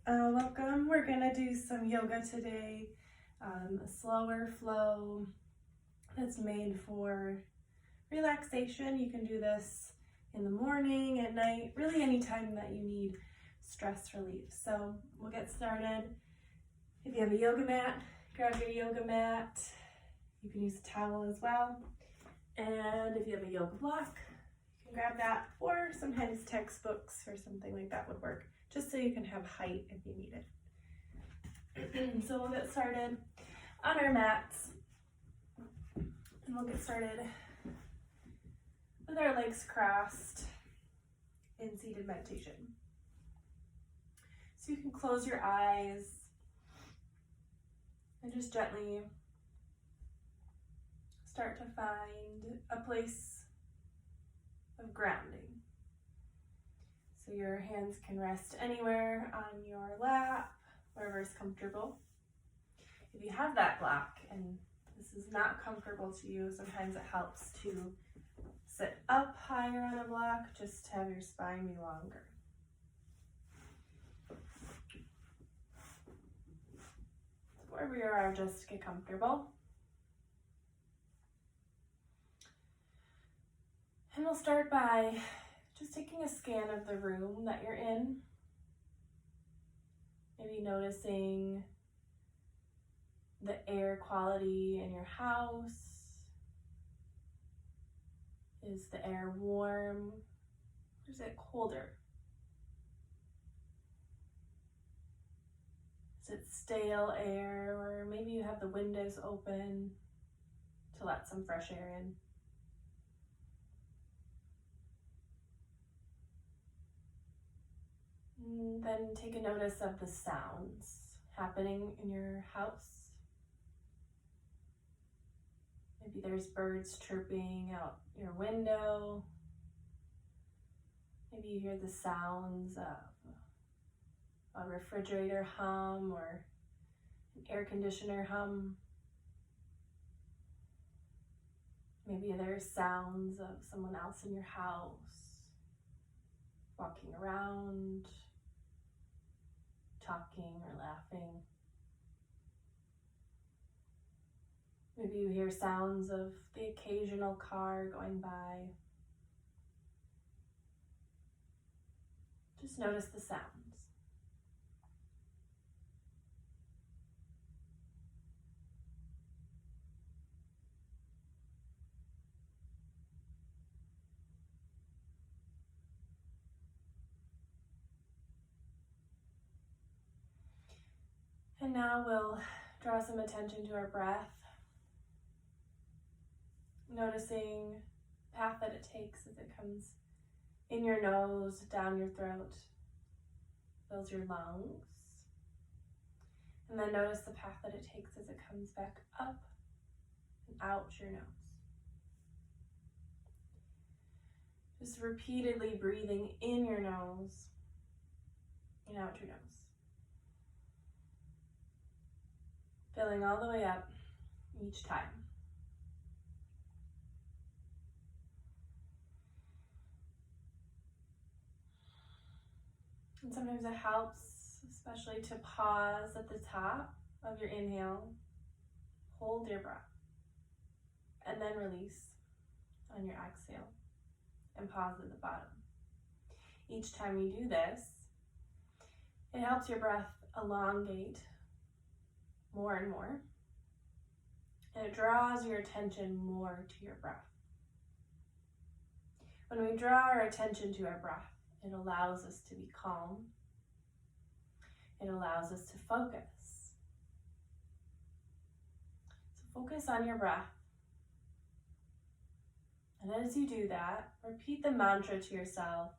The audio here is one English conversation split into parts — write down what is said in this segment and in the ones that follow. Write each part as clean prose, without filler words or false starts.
Welcome. We're gonna do some yoga today, a slower flow that's made for relaxation. You can do this in the morning, at night, really anytime that you need stress relief. So we'll get started. If you have a yoga mat, grab your yoga mat. You can use a towel as well. And if you have a yoga block, you can grab that, or sometimes textbooks or something like that would work, just so you can have height if you need it. So we'll get started on our mats, and we'll get started with our legs crossed in seated meditation. So you can close your eyes and just gently start to find a place of grounding. So your hands can rest anywhere on your lap, wherever is comfortable. If you have that block and this is not comfortable to you, sometimes it helps to sit up higher on a block just to have your spine be longer. Wherever you are, just get comfortable. And we'll start by just taking a scan of the room that you're in. Maybe noticing the air quality in your house. Is the air warm or is it colder? Is it stale air, or maybe you have the windows open to let some fresh air in? And then take a notice of the sounds happening in your house. Maybe there's birds chirping out your window. Maybe you hear the sounds of a refrigerator hum or an air conditioner hum. Maybe there's sounds of someone else in your house walking around, talking or laughing. Maybe you hear sounds of the occasional car going by. Just notice the sounds. And now we'll draw some attention to our breath, noticing the path that it takes as it comes in your nose, down your throat, fills your lungs. And then notice the path that it takes as it comes back up and out your nose. Just repeatedly breathing in your nose and out your nose. Filling all the way up each time. And sometimes it helps, especially to pause at the top of your inhale, hold your breath, and then release on your exhale, and pause at the bottom. Each time you do this, it helps your breath elongate more and more, and it draws your attention more to your breath. When we draw our attention to our breath, it allows us to be calm. It allows us to focus. So focus on your breath. And as you do that, repeat the mantra to yourself.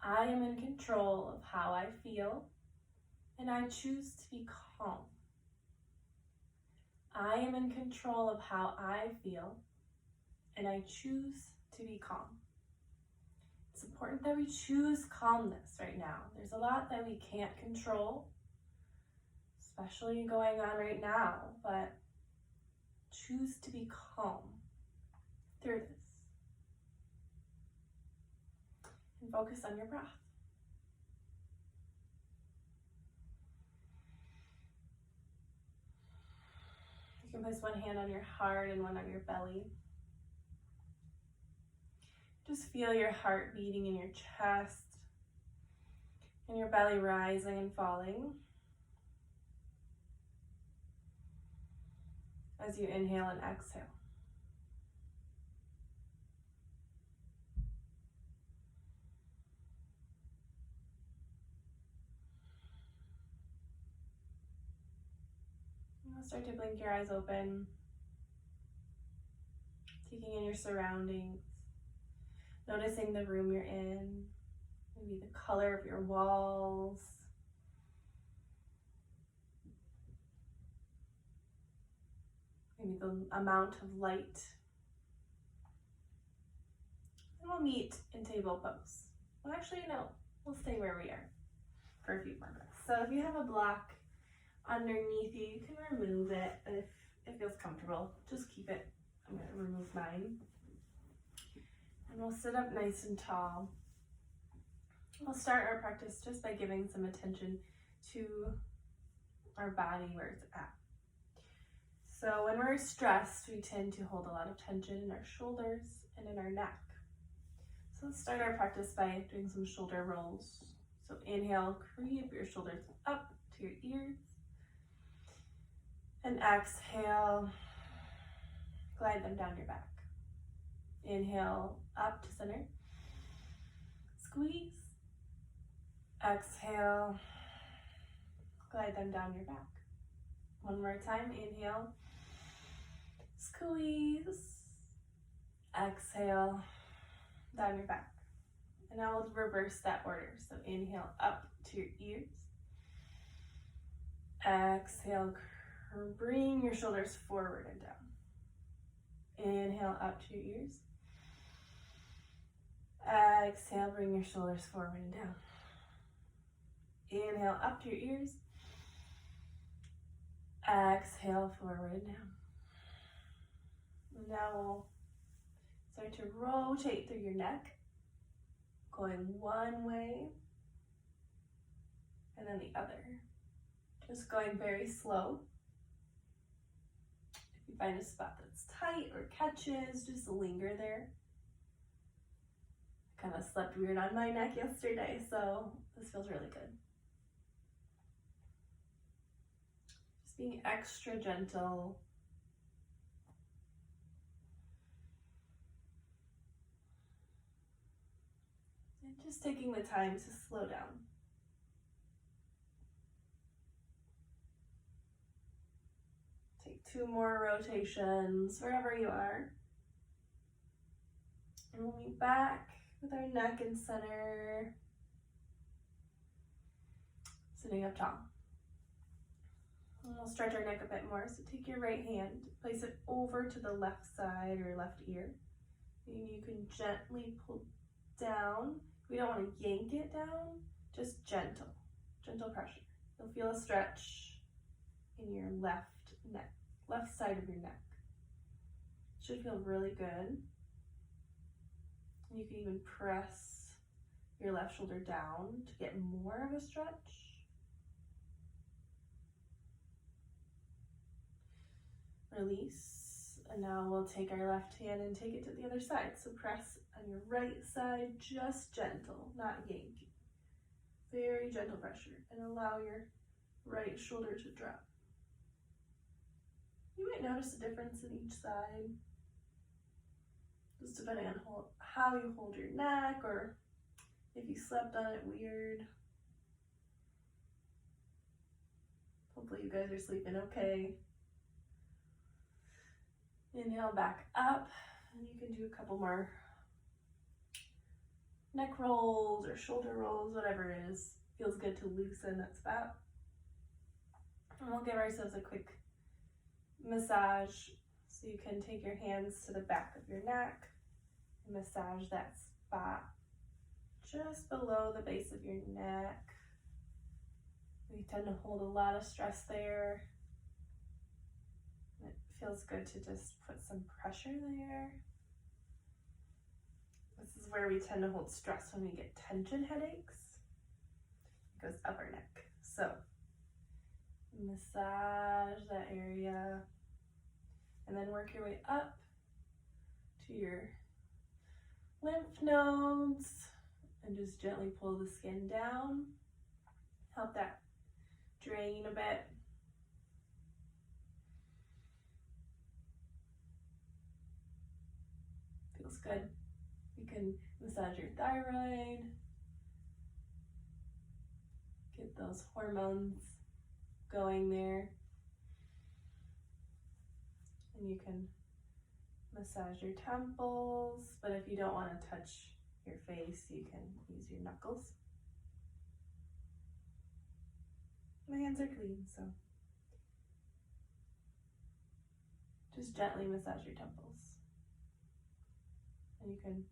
I am in control of how I feel, and I choose to be calm. I am in control of how I feel, and I choose to be calm. It's important that we choose calmness right now. There's a lot that we can't control, especially going on right now, but choose to be calm through this. And focus on your breath. You can place one hand on your heart and one on your belly. Just feel your heart beating in your chest and your belly rising and falling as you inhale and exhale. Now start to blink your eyes open, taking in your surroundings, noticing the room you're in, maybe the color of your walls, maybe the amount of light. And we'll meet in table pose. Well, actually, no, we'll stay where we are for a few more minutes. So if you have a block underneath you, you can remove it if it feels comfortable. Just keep it. I'm going to remove mine. And we'll sit up nice and tall. We'll start our practice just by giving some attention to our body where it's at. So when we're stressed, we tend to hold a lot of tension in our shoulders and in our neck. So let's start our practice by doing some shoulder rolls. So inhale, creep your shoulders up to your ears. And exhale, glide them down your back. Inhale, up to center. Squeeze. Exhale, glide them down your back. One more time, inhale, squeeze. Exhale, down your back. And now we'll reverse that order. So inhale, up to your ears. Exhale, bring your shoulders forward and down. Inhale, up to your ears. Exhale, bring your shoulders forward and down. Inhale, up to your ears. Exhale, forward and down. And now we'll start to rotate through your neck, going one way and then the other. Just going very slow. If you find a spot that's tight or catches, just linger there. I kind of slept weird on my neck yesterday, so this feels really good. Just being extra gentle. And just taking the time to slow down. Take 2 more rotations wherever you are. And we'll meet back with our neck in center, sitting up tall. And we'll stretch our neck a bit more. So take your right hand, place it over to the left side or left ear. And you can gently pull down. We don't want to yank it down, just gentle pressure. You'll feel a stretch in your left neck, left side of your neck. Should feel really good. You can even press your left shoulder down to get more of a stretch. Release. And now we'll take our left hand and take it to the other side. So press on your right side, just gentle, not yanking. Very gentle pressure. And allow your right shoulder to drop. You might notice a difference in each side, just depending on how you hold your neck or if you slept on it weird. Hopefully you guys are sleeping okay. Inhale back up, and you can do a couple more neck rolls or shoulder rolls, whatever it is. Feels good to loosen that spot. And we'll give ourselves a quick massage. So you can take your hands to the back of your neck and massage that spot just below the base of your neck. We tend to hold a lot of stress there. It feels good to just put some pressure there. This is where we tend to hold stress when we get tension headaches. It goes up our neck. So massage that area. And then work your way up to your lymph nodes and just gently pull the skin down. Help that drain a bit. Feels good. You can massage your thyroid, get those hormones going there. And you can massage your temples, but if you don't want to touch your face, you can use your knuckles. My hands are clean, so just gently massage your temples. And you can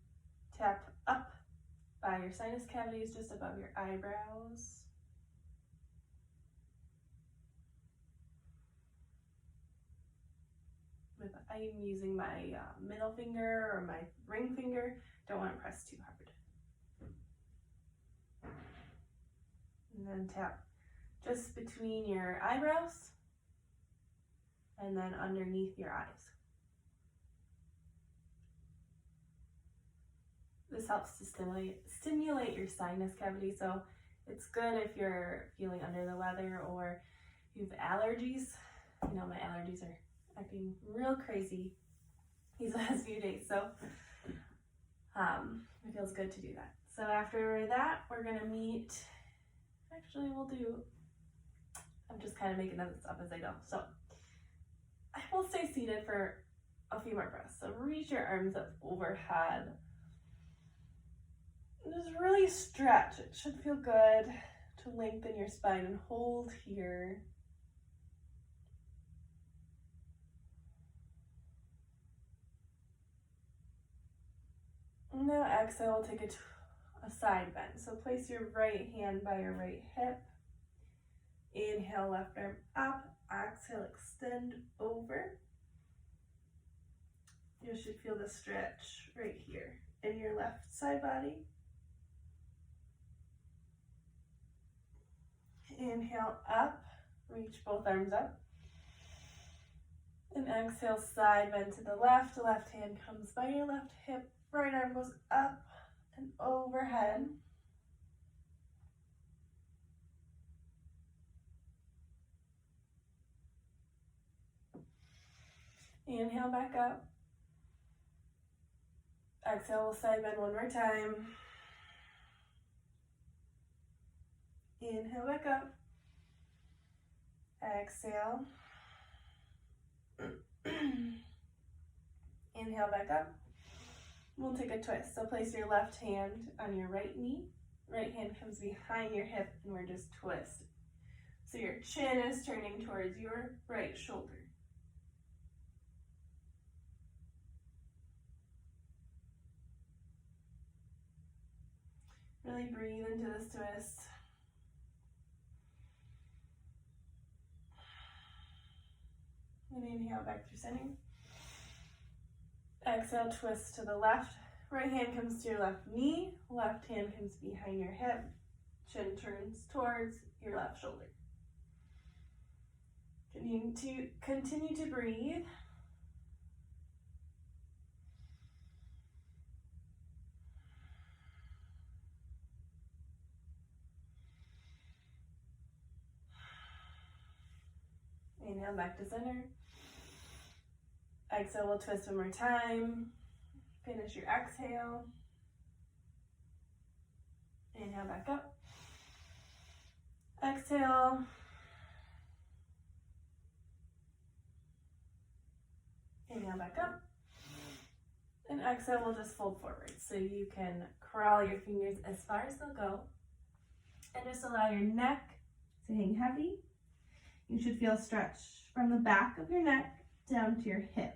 tap up by your sinus cavities, just above your eyebrows. I'm using my middle finger or my ring finger. Don't want to press too hard. And then tap just between your eyebrows and then underneath your eyes. This helps to stimulate your sinus cavity, so it's good if you're feeling under the weather or you have allergies. You know, my allergies are acting real crazy these last few days, so it feels good to do that. So after that, we're gonna meet, actually I'm just kind of making this up as I go. So I will stay seated for a few more breaths. So reach your arms up overhead. Just really stretch. It should feel good to lengthen your spine and hold here. Now exhale, take a side bend. So place your right hand by your right hip. Inhale, left arm up. Exhale, extend over. You should feel the stretch right here in your left side body. Inhale up, reach both arms up. And exhale, side bend to the left. Left hand comes by your left hip. Right arm goes up and overhead. Inhale back up. Exhale, we'll side bend one more time. Inhale back up. Exhale. Inhale back up. We'll take a twist. So place your left hand on your right knee. Right hand comes behind your hip and we're just twist. So your chin is turning towards your right shoulder. Really breathe into this twist. And inhale back through center. Exhale, twist to the left. Right hand comes to your left knee. Left hand comes behind your hip. Chin turns towards your left shoulder. Continue to breathe. Inhale back to center. Exhale, we'll twist one more time. Finish your exhale. Inhale back up. Exhale. Inhale back up. And exhale, we'll just fold forward. So you can crawl your fingers as far as they'll go. And just allow your neck to hang heavy. You should feel stretch from the back of your neck down to your hips.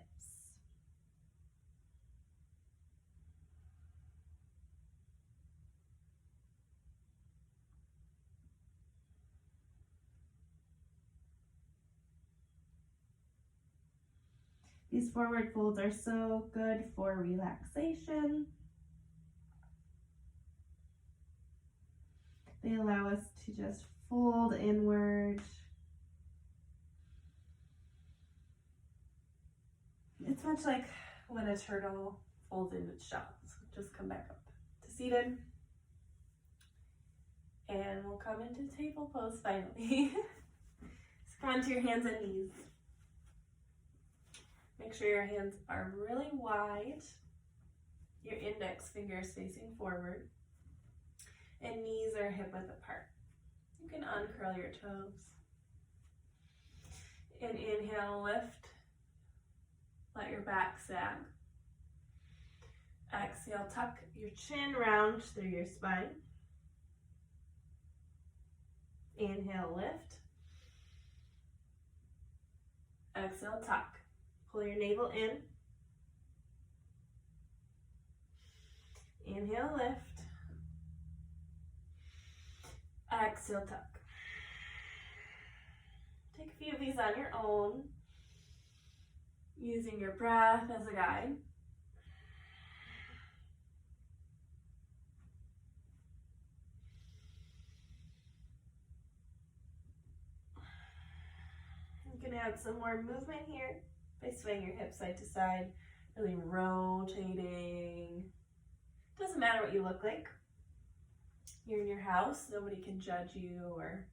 These forward folds are so good for relaxation. They allow us to just fold inward. It's much like when a turtle folds into its shell. So just come back up to seated. And we'll come into table pose finally. So come onto your hands and knees. Make sure your hands are really wide. Your index finger is facing forward. And knees are hip width apart. You can uncurl your toes. And inhale, lift. Let your back sag. Exhale, tuck your chin round through your spine. Inhale, lift. Exhale, tuck. Pull your navel in. Inhale, lift. Exhale, tuck. Take a few of these on your own, using your breath as a guide. You can add some more movement here by swaying your hips side to side, really rotating. Doesn't matter what you look like. You're in your house, nobody can judge you or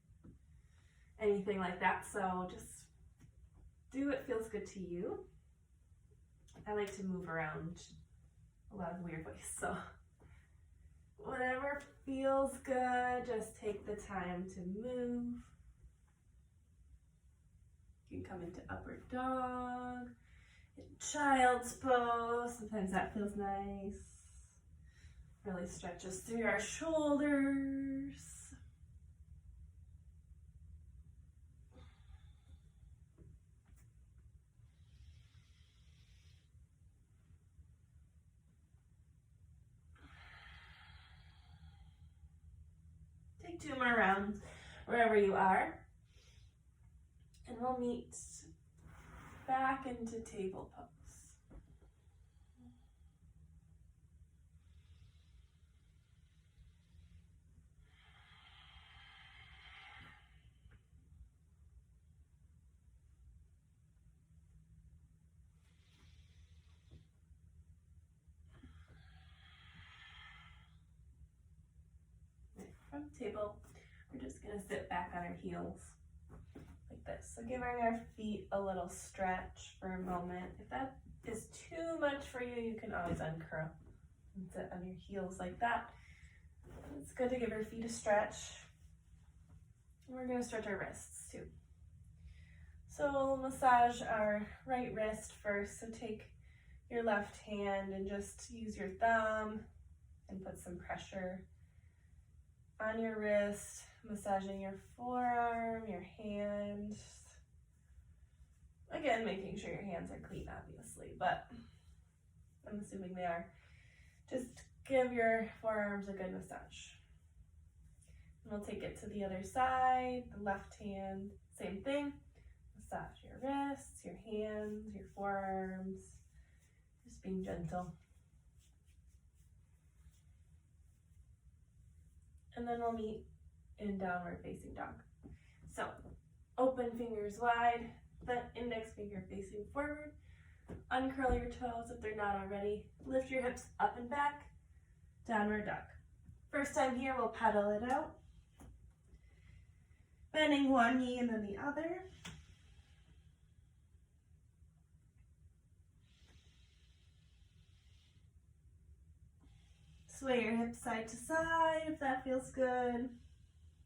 anything like that, so just do what feels good to you. I like to move around a lot of weird ways, so whatever feels good, just take the time to move. You can come into upward dog, in child's pose. Sometimes that feels nice. Really stretches through our shoulders. Take 2 more rounds wherever you are. And we'll meet back into table pose. From table, we're just going to sit back on our heels like this. So giving our feet a little stretch for a moment. If that is too much for you, you can always uncurl and sit on your heels like that. It's good to give your feet a stretch. And we're going to stretch our wrists too. So we'll massage our right wrist first. So take your left hand and just use your thumb and put some pressure on your wrist, massaging your forearm, your hand. Again, making sure your hands are clean, obviously, but I'm assuming they are. Just give your forearms a good massage. And we'll take it to the other side, the left hand, same thing. Massage your wrists, your hands, your forearms, just being gentle. And then we'll meet in downward facing dog. So open fingers wide, the index finger facing forward. Uncurl your toes if they're not already. Lift your hips up and back, downward dog. First time here, we'll pedal it out. Bending one knee and then the other. Sway your hips side to side if that feels good.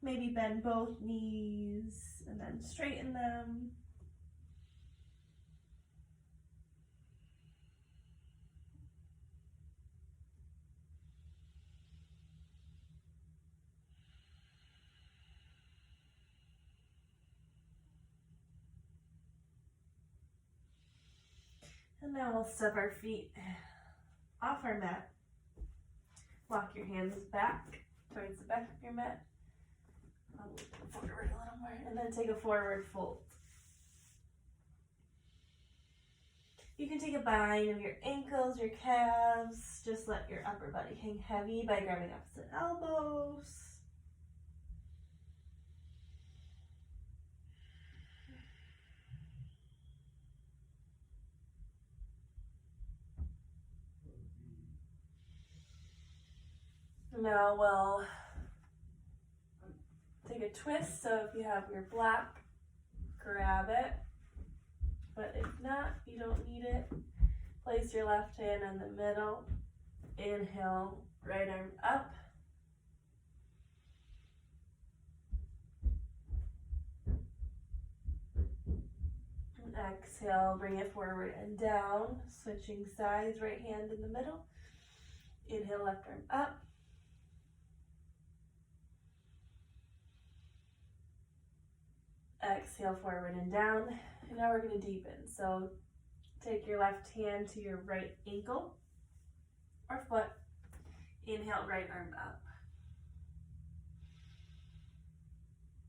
Maybe bend both knees and then straighten them. And now we'll step our feet off our mat. Walk your hands back towards the back of your mat. I'll move forward a little more, and then take a forward fold. You can take a bind of your ankles, your calves. Just let your upper body hang heavy by grabbing opposite elbows. Now we'll take a twist. So if you have your block, grab it. But if not, you don't need it. Place your left hand in the middle. Inhale, right arm up. And exhale, bring it forward and down. Switching sides, right hand in the middle. Inhale, left arm up. Exhale, forward and down. And now we're going to deepen. So take your left hand to your right ankle or foot. Inhale, right arm up.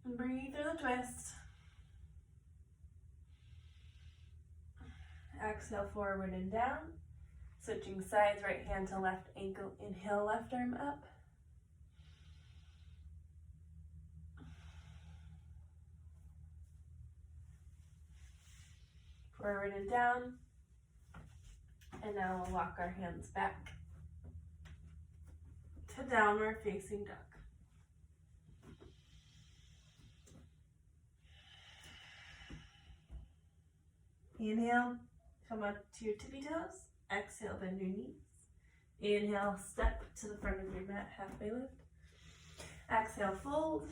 And breathe through the twist. Exhale, forward and down. Switching sides, right hand to left ankle. Inhale, left arm up. Forward and down. And now we'll walk our hands back to downward facing dog. Inhale, come up to your tippy toes. Exhale, bend your knees. Inhale, step to the front of your mat, halfway lift. Exhale, fold.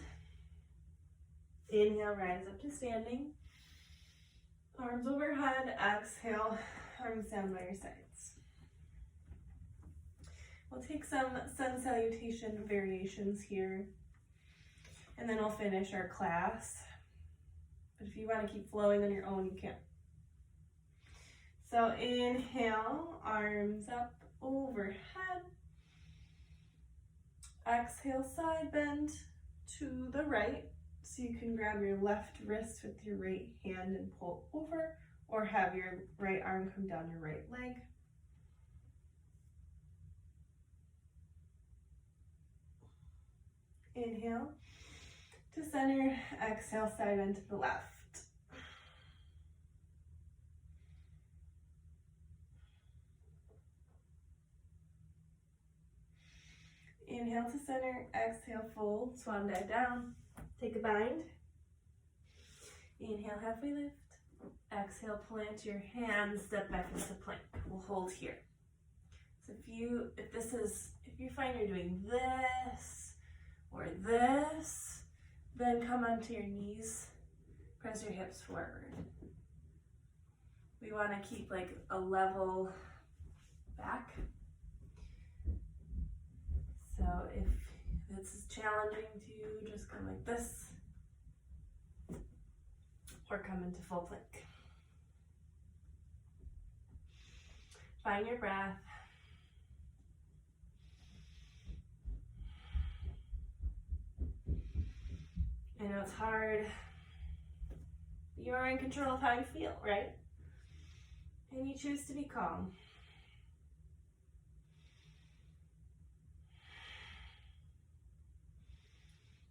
Inhale, rise up to standing. Arms overhead. Exhale, arms down by your sides. We'll take some sun salutation variations here, and then I'll finish our class. But if you want to keep flowing on your own, you can. So inhale, arms up overhead. Exhale, side bend to the right. So you can grab your left wrist with your right hand and pull over, or have your right arm come down your right leg. Inhale to center, exhale, side bend to the left. Inhale to center, exhale, fold, swan dive down. Take a bind. Inhale, halfway lift. Exhale, plant your hands, step back into plank. We'll hold here. So if you find you're doing this or this, then come onto your knees, press your hips forward. We want to keep like a level back. So if this is challenging to you, just come like this, or come into full plank. Find your breath. I know it's hard. You are in control of how you feel, right? And you choose to be calm.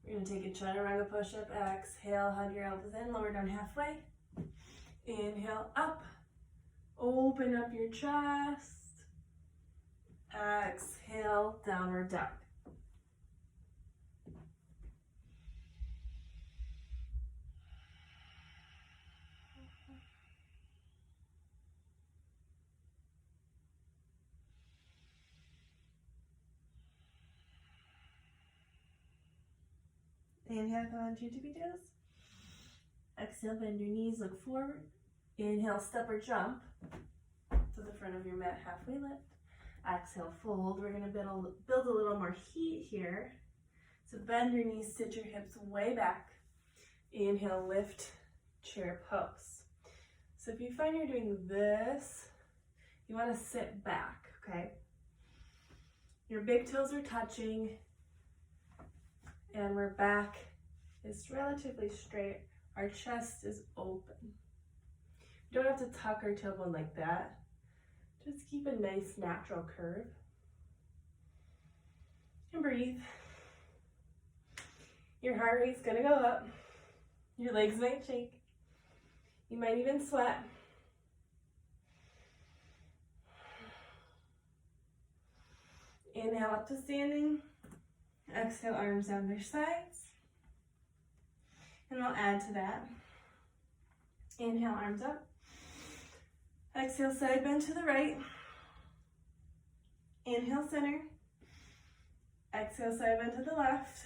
We're going to take a chaturanga push-up. Exhale, hug your elbows in, lower down halfway. Inhale, up. Open up your chest. Exhale, downward dog. Inhale, come onto your tippy toes. Exhale, bend your knees, look forward. Inhale, step or jump to the front of your mat, halfway lift. Exhale, fold. We're going to build a little more heat here. So bend your knees, sit your hips way back. Inhale, lift, chair pose. So if you find you're doing this, you want to sit back, okay? Your big toes are touching, and our back is relatively straight. Our chest is open. You don't have to tuck our tailbone like that. Just keep a nice natural curve. And breathe. Your heart rate's gonna go up. Your legs might shake. You might even sweat. Inhale up to standing. Exhale, arms down by your sides. And we'll add to that. Inhale, arms up. Exhale, side bend to the right. Inhale, center. Exhale, side bend to the left.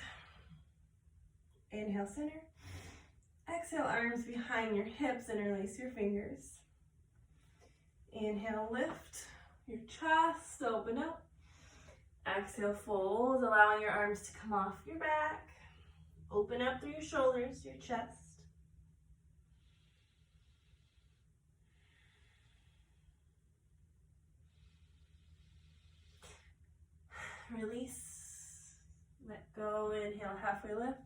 Inhale, center. Exhale, arms behind your hips, interlace your fingers. Inhale, lift your chest, open up. Exhale, fold, allowing your arms to come off your back. Open up through your shoulders, your chest. Release, let go, inhale, halfway lift.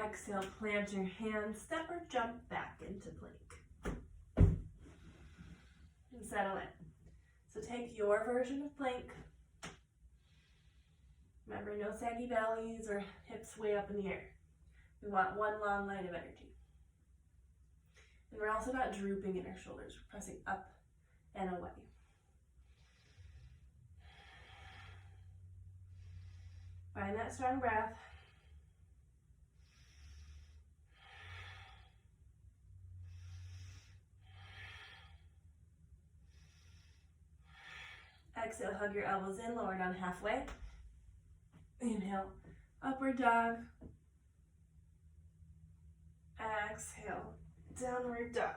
Exhale, plant your hands, step or jump back into plank. And settle in. So take your version of plank. Remember, no saggy bellies or hips way up in the air. We want one long line of energy. And we're also not drooping in our shoulders. We're pressing up and away. Find that strong breath. Exhale, hug your elbows in, lower down halfway. Inhale, upward dog. Exhale, downward dog.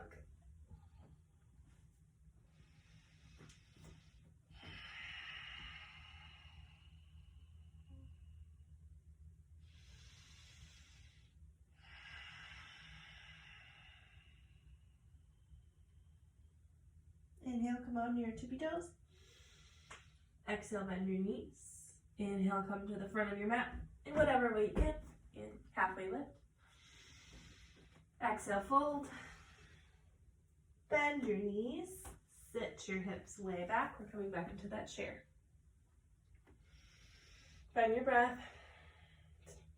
Inhale, come on to your tippy toes. Exhale, bend your knees. Inhale, come to the front of your mat in whatever way you can. In halfway lift. Exhale, fold. Bend your knees. Sit your hips way back. We're coming back into that chair. Find your breath.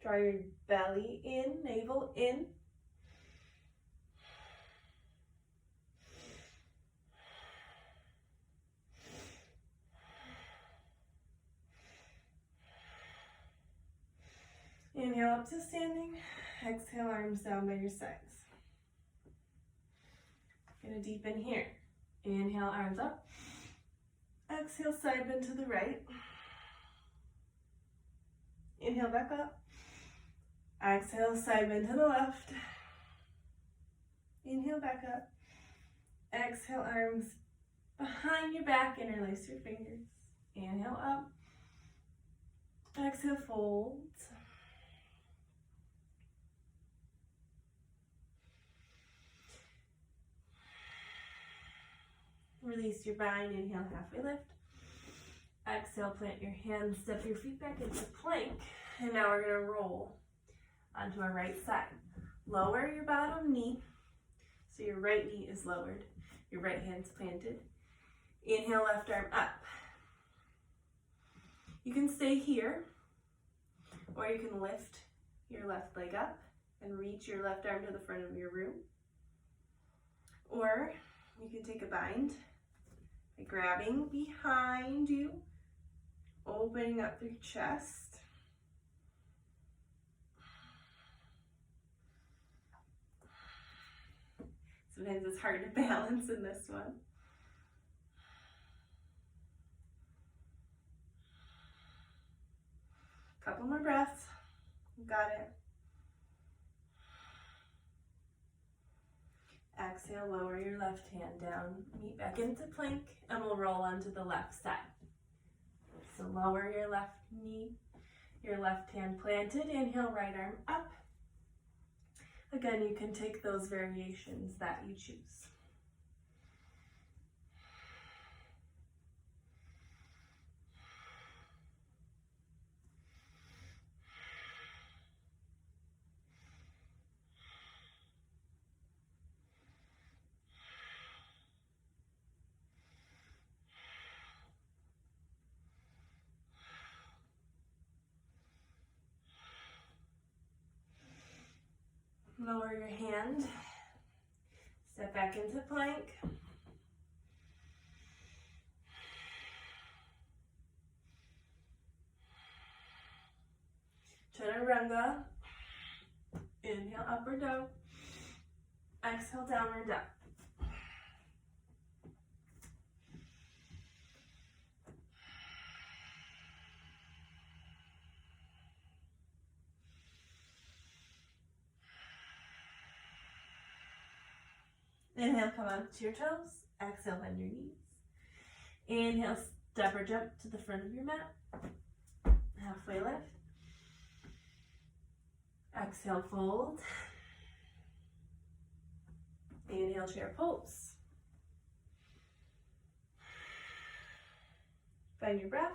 Draw your belly in, navel in. Inhale up to standing. Exhale, arms down by your sides. Gonna deepen here. Inhale, arms up. Exhale, side bend to the right. Inhale, back up. Exhale, side bend to the left. Inhale, back up. Exhale, arms behind your back, interlace your fingers. Inhale, up. Exhale, fold. Release your bind, inhale, halfway lift. Exhale, plant your hands, step your feet back into plank. And now we're gonna roll onto our right side. Lower your bottom knee, so your right knee is lowered. Your right hand's planted. Inhale, left arm up. You can stay here, or you can lift your left leg up and reach your left arm to the front of your room. Or you can take a bind by grabbing behind you, opening up your chest. Sometimes it's hard to balance in this one. Couple more breaths. You got it. Exhale, lower your left hand down, meet back into plank, and we'll roll onto the left side. So lower your left knee, your left hand planted, inhale, right arm up. Again, you can take those variations that you choose. Lower your hand, step back into plank. chaturanga. Inhale, upward dog. Exhale, downward dog. Inhale, come up to your toes. Exhale, bend your knees. Inhale, step or jump to the front of your mat. Halfway lift. Exhale, fold. Inhale, chair pose. Find your breath.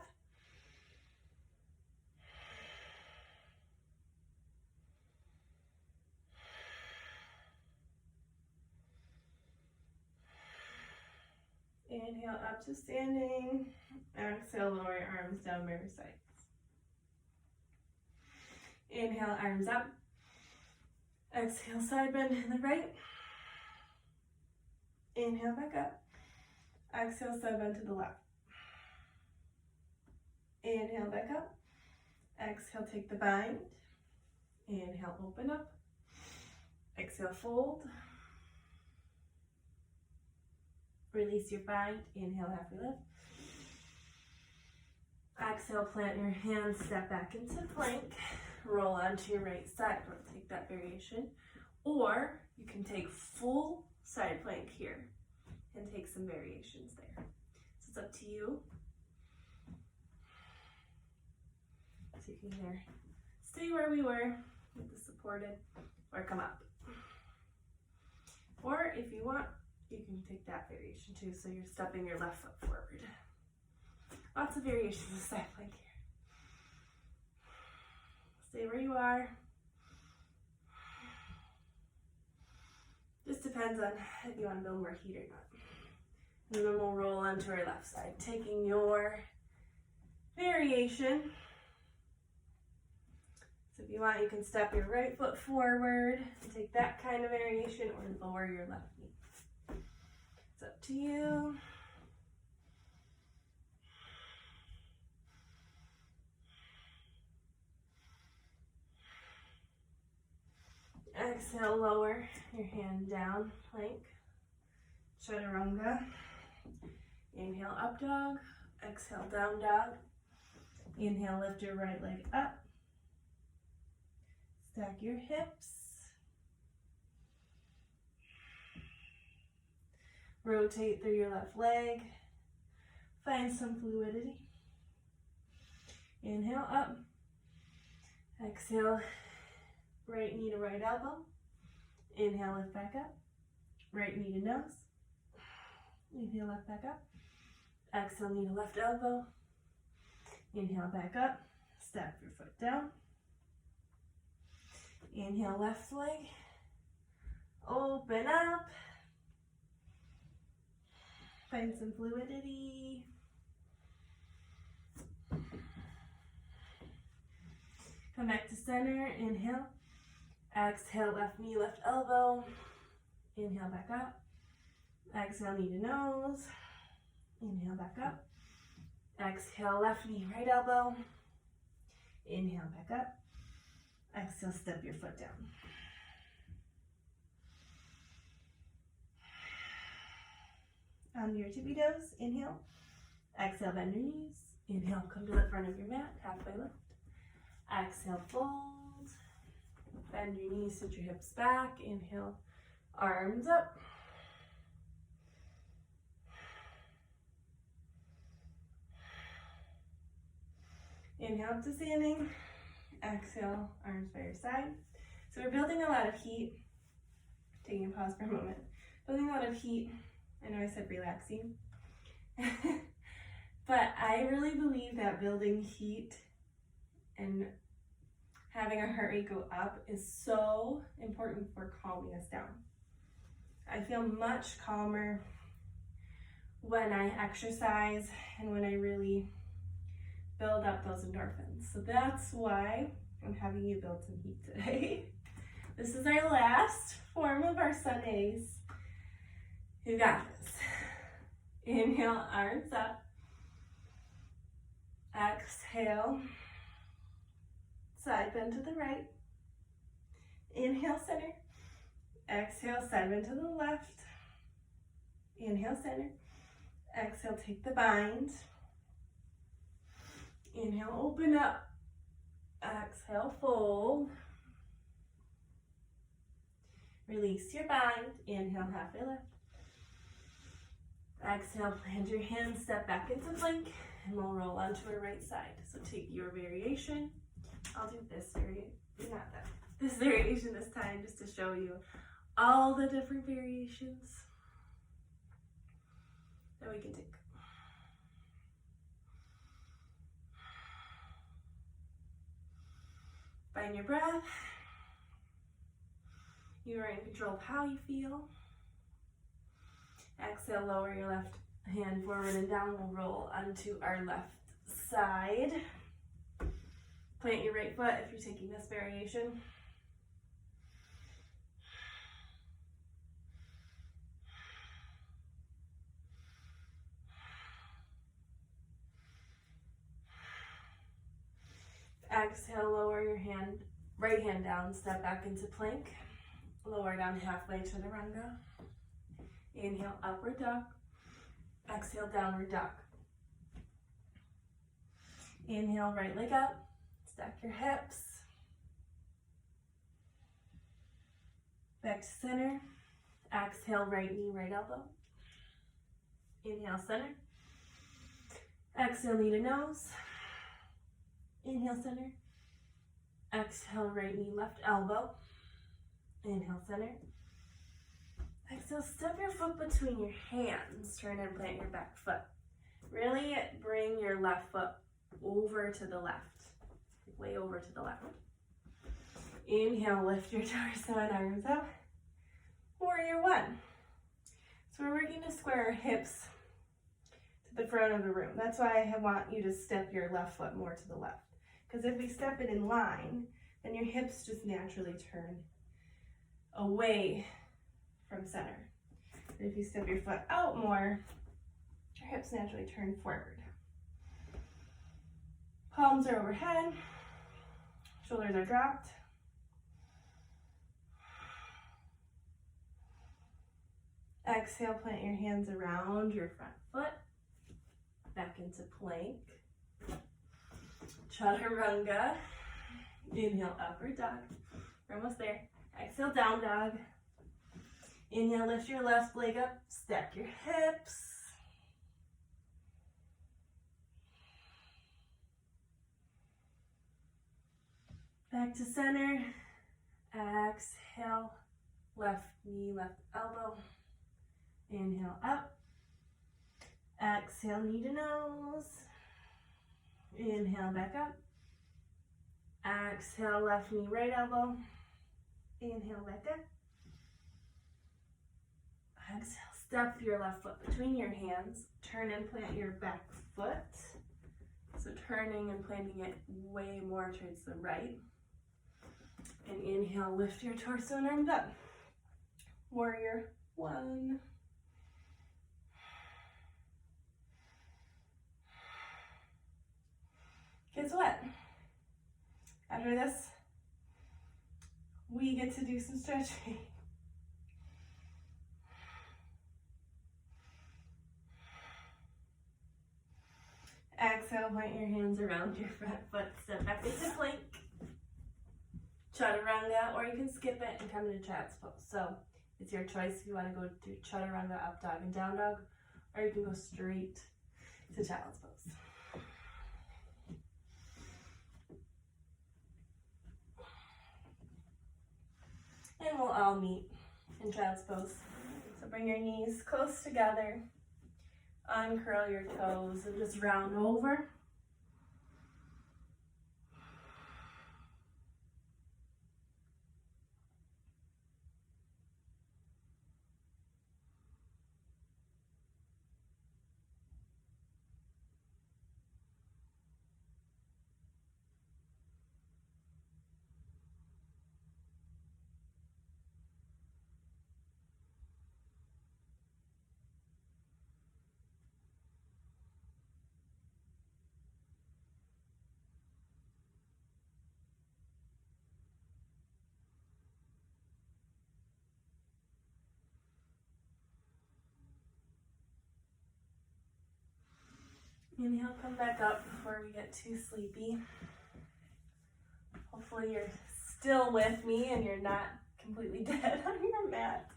Inhale, up to standing. Exhale, lower your arms down by your sides. Inhale, arms up. Exhale, side bend to the right. Inhale, back up. Exhale, side bend to the left. Inhale, back up. Exhale, take the bind. Inhale, open up. Exhale, fold. Release your bind. Inhale, halfway lift. Exhale, plant your hands, step back into plank. Roll onto your right side. We'll take that variation. Or you can take full side plank here and take some variations there. So it's up to you. So you can either stay where we were with the supported or come up. Or if you want, you can take that variation too. So you're stepping your left foot forward. Lots of variations of side plank here. Stay where you are. Just depends on if you want to build more heat or not. And then we'll roll onto our left side, taking your variation. So if you want, you can step your right foot forward and take that kind of variation, or lower your left knee. It's up to you. Exhale, lower your hand down, plank, chaturanga. Inhale, up dog. Exhale, down dog. Inhale, lift your right leg up. Stack your hips. Rotate through your left leg. Find some fluidity. Inhale, up. Exhale, right knee to right elbow. Inhale, lift back up. Right knee to nose. Inhale, lift back up. Exhale, knee to left elbow. Inhale, back up. Step your foot down. Inhale, left leg. Open up. Find some fluidity. Come back to center. Inhale. Exhale, left knee, left elbow. Inhale, back up. Exhale, knee to nose. Inhale, back up. Exhale, left knee, right elbow. Inhale, back up. Exhale, step your foot down. On your tippy toes, inhale. Exhale, bend your knees. Inhale, come to the front of your mat, halfway lift. Exhale, fold. Bend your knees, sit your hips back. Inhale, arms up. Inhale up to standing. Exhale, arms by your side. So we're building a lot of heat. Taking a pause for a moment. Building a lot of heat. I know I said relaxing. But I really believe that building heat and having our heart rate go up is so important for calming us down. I feel much calmer when I exercise and when I really build up those endorphins. So that's why I'm having you build some heat today. This is our last form of our Sundays. You got this. Inhale, arms up. Exhale, side bend to the right. Inhale, center. Exhale, side bend to the left. Inhale, center. Exhale, take the bind. Inhale, open up. Exhale, fold. Release your bind. Inhale, halfway lift. Exhale, plant your hands, step back into plank, and we'll roll onto our right side. So take your variation. I'll do this variation, not that. This variation this time, just to show you all the different variations that we can take. Find your breath. You are in control of how you feel. Exhale, lower your left hand forward and down. We'll roll onto our left side. Plant your right foot if you're taking this variation. Exhale, lower your right hand down, step back into plank. Lower down halfway, chaturanga. Inhale, upward dog. Exhale, downward dog. Inhale, right leg up. Stack your hips. Back to center. Exhale, right knee, right elbow. Inhale, center. Exhale, knee to nose. Inhale, center. Exhale, right knee, left elbow. Inhale, center. Exhale, step your foot between your hands. Turn and plant your back foot. Really bring your left foot over to the left. Way over to the left. Inhale, lift your torso and arms up. Warrior one. So we're working to square our hips to the front of the room. That's why I want you to step your left foot more to the left. Because if we step it in line, then your hips just naturally turn away from center. And if you step your foot out more, your hips naturally turn forward. Palms are overhead, shoulders are dropped. Exhale, plant your hands around your front foot, back into plank. Chaturanga. Inhale, upward dog. We're almost there. Exhale, down dog. Inhale, lift your left leg up, stack your hips. Back to center. Exhale, left knee, left elbow. Inhale, up. Exhale, knee to nose. Inhale, back up. Exhale, left knee, right elbow. Inhale, back up. Exhale, step your left foot between your hands. Turn and plant your back foot. So turning and planting it way more towards the right. And inhale, lift your torso and arms up. Warrior one. Guess what? After this, we get to do some stretching. Exhale, point your hands around your front foot, step back into plank, chaturanga, or you can skip it and come into child's pose. So it's your choice if you want to go to chaturanga, up dog, and down dog, or you can go straight to child's pose. And we'll all meet in child's pose. So bring your knees close together. Uncurl your toes and just round over. Inhale, come back up before we get too sleepy. Hopefully you're still with me and you're not completely dead on your mat.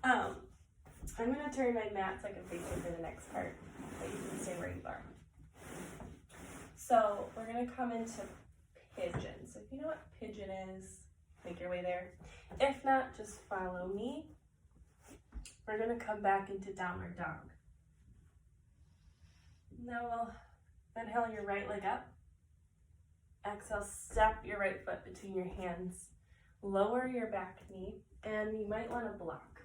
I'm gonna turn my mat so I can face you for the next part, but you can stay where you are. So we're gonna come into pigeon. So if you know what pigeon is, make your way there. If not, just follow me. We're gonna come back into downward dog. Now we'll inhale your right leg up. Exhale, step your right foot between your hands. Lower your back knee, and you might want to block.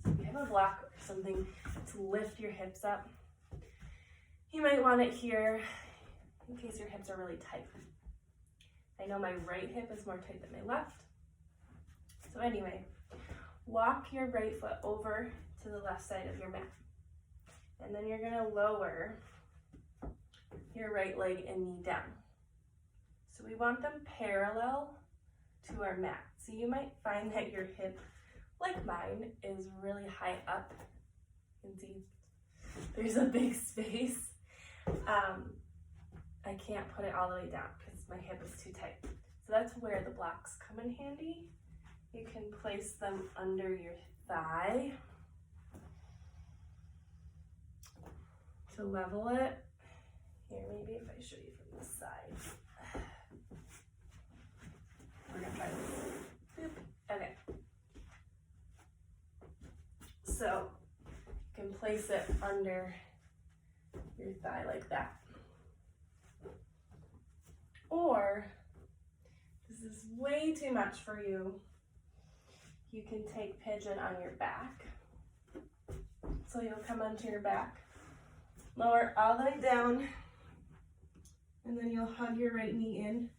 So if you have a block or something to lift your hips up, you might want it here in case your hips are really tight. I know my right hip is more tight than my left. So anyway, walk your right foot over to the left side of your mat. And then you're gonna lower your right leg and knee down. So we want them parallel to our mat. So you might find that your hip, like mine, is really high up. You can see there's a big space. I can't put it all the way down because my hip is too tight. So that's where the blocks come in handy. You can place them under your thigh to level it. Here, maybe if I show you from this side. We're gonna try this. Boop. Okay. So you can place it under your thigh like that. Or, this is way too much for you, you can take pigeon on your back. So you'll come onto your back, lower all the way down, and then you'll hug your right knee in,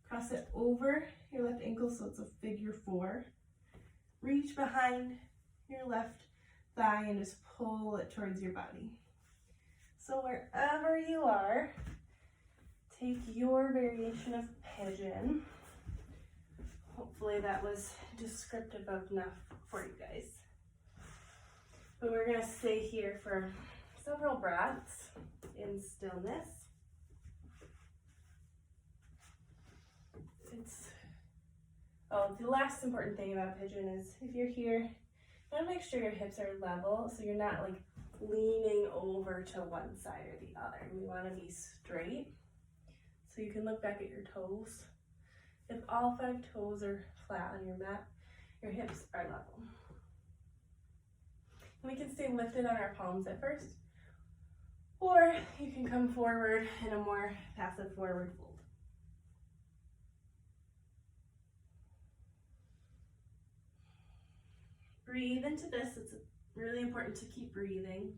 cross it over your left ankle so it's a figure 4. Reach behind your left thigh and just pull it towards your body. So wherever you are, take your variation of pigeon. Hopefully that was descriptive enough for you guys. But we're gonna stay here for several breaths in stillness. The last important thing about pigeon is if you're here, you wanna make sure your hips are level so you're not like leaning over to one side or the other. We wanna be straight. So you can look back at your toes. If all 5 toes are flat on your mat, your hips are level. And we can stay lifted on our palms at first, or you can come forward in a more passive forward fold. Breathe into this. It's really important to keep breathing.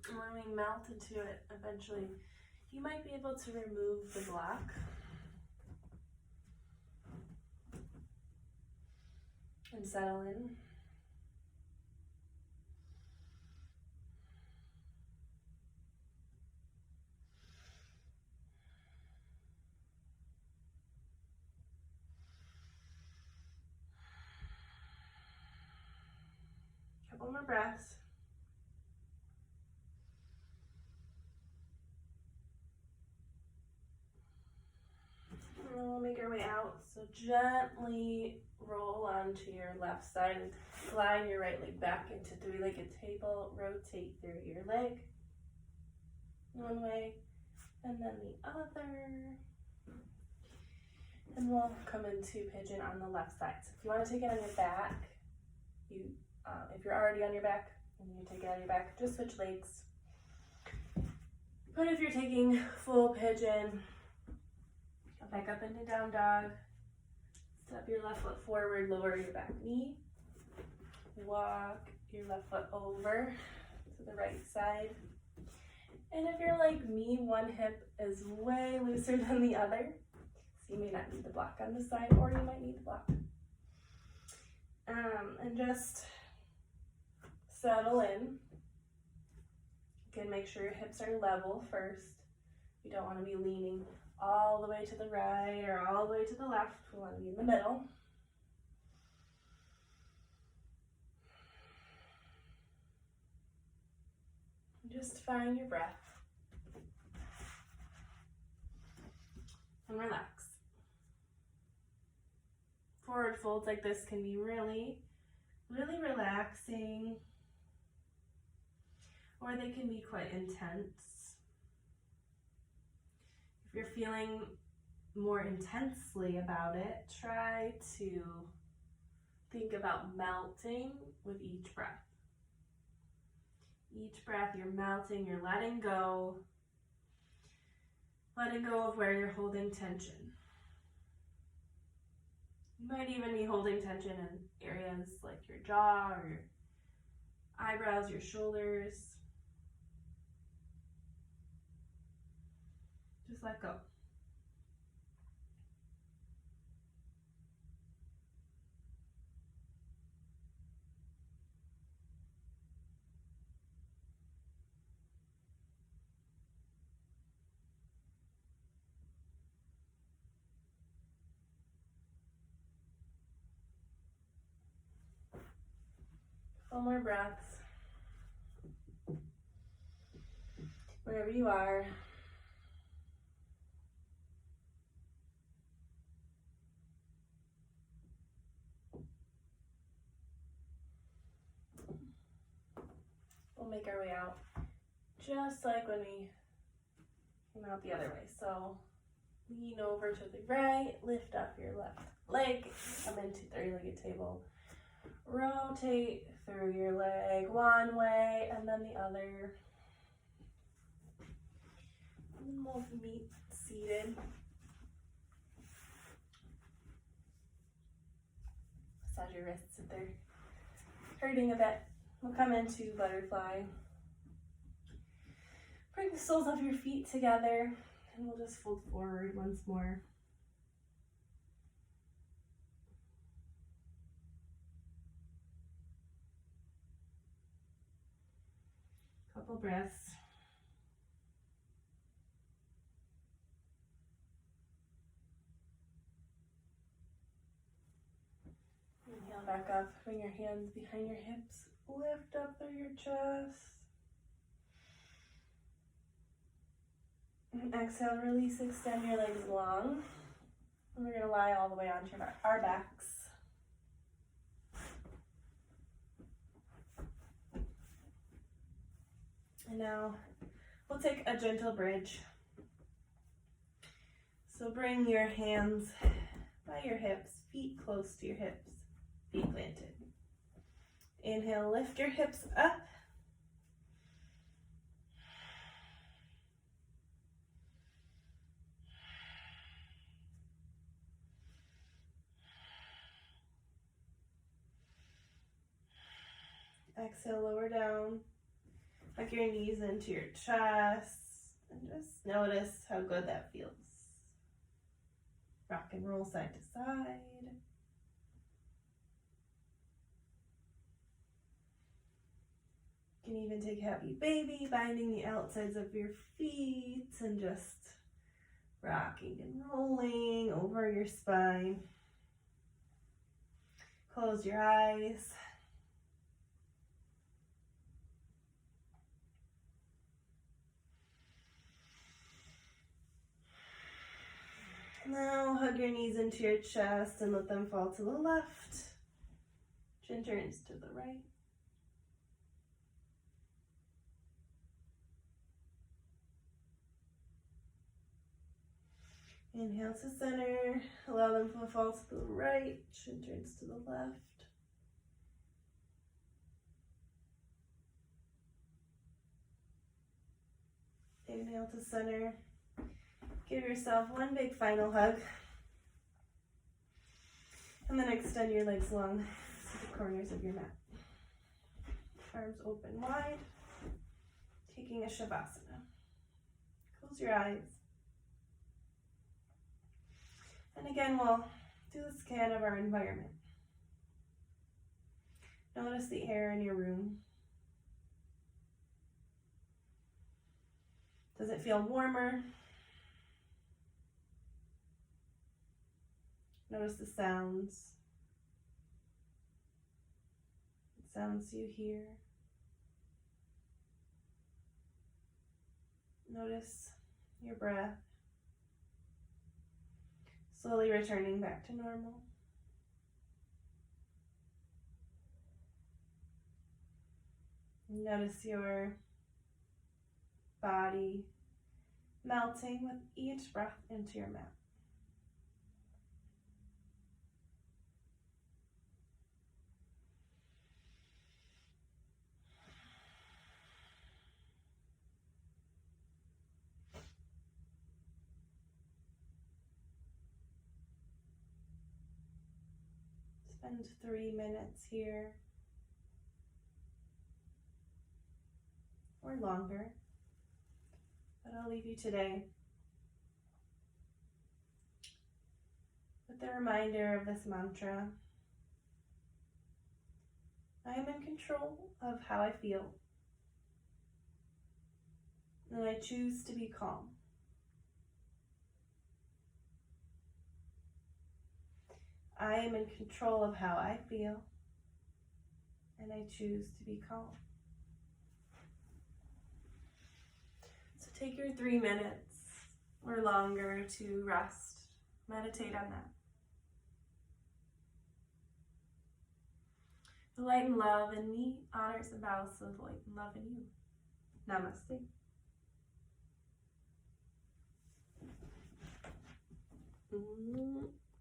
And when we melt into it, eventually, you might be able to remove the block. And settle in. Couple more breaths. And then we'll make our way out. So gently roll onto your left side and glide your right leg back into 3-legged table. Rotate through your leg. One way and then the other. And we'll come into pigeon on the left side. So if you want to take it on your back, if you're already on your back and you take it on your back, just switch legs. But if you're taking full pigeon, go back up into down dog. Step your left foot forward, lower your back knee. Walk your left foot over to the right side. And if you're like me, one hip is way looser than the other. So you may not need the block on this side, or you might need the block. And just settle in. You can make sure your hips are level first. You don't want to be leaning all the way to the right or all the way to the left. We want to be in the middle. Just find your breath and relax. Forward folds like this can be really, really relaxing, or they can be quite intense. If you're feeling more intensely about it, try to think about melting with each breath. Each breath you're melting, you're letting go of where you're holding tension. You might even be holding tension in areas like your jaw or your eyebrows, your shoulders. Just let go. Couple more breaths. Wherever you are. We'll make our way out just like when we came out the other way. So lean over to the right, lift up your left leg, come into three-legged table. Rotate through your leg one way and then the other. And we'll meet seated. Massage your wrists if they're hurting a bit. We'll come into butterfly. Bring the soles of your feet together and we'll just fold forward once more. Couple breaths. Inhale back up, bring your hands behind your hips, lift up through your chest. And exhale, release, extend your legs long. And we're going to lie all the way onto our backs. And now we'll take a gentle bridge. So bring your hands by your hips, feet close to your hips, feet planted. Inhale, lift your hips up. Exhale, lower down. Tuck your knees into your chest and just notice how good that feels. Rock and roll side to side. You can even take happy baby, binding the outsides of your feet and just rocking and rolling over your spine. Close your eyes. Now hug your knees into your chest and let them fall to the left. Chin turns to the right. Inhale to center. Allow them to fall to the right. Chin turns to the left. Inhale to center. Give yourself one big final hug. And then extend your legs long to the corners of your mat. Arms open wide. Taking a Shavasana. Close your eyes. And again, we'll do a scan of our environment. Notice the air in your room. Does it feel warmer? Notice the sounds. The sounds you hear. Notice your breath. Slowly returning back to normal. Notice your body melting with each breath into your mat. Spend 3 minutes here or longer, but I'll leave you today with the reminder of this mantra. I am in control of how I feel, and I choose to be calm. I am in control of how I feel, and I choose to be calm. So take your 3 minutes or longer to rest. Meditate on that. The light and love in me honors and bows to the light and love in you. Namaste.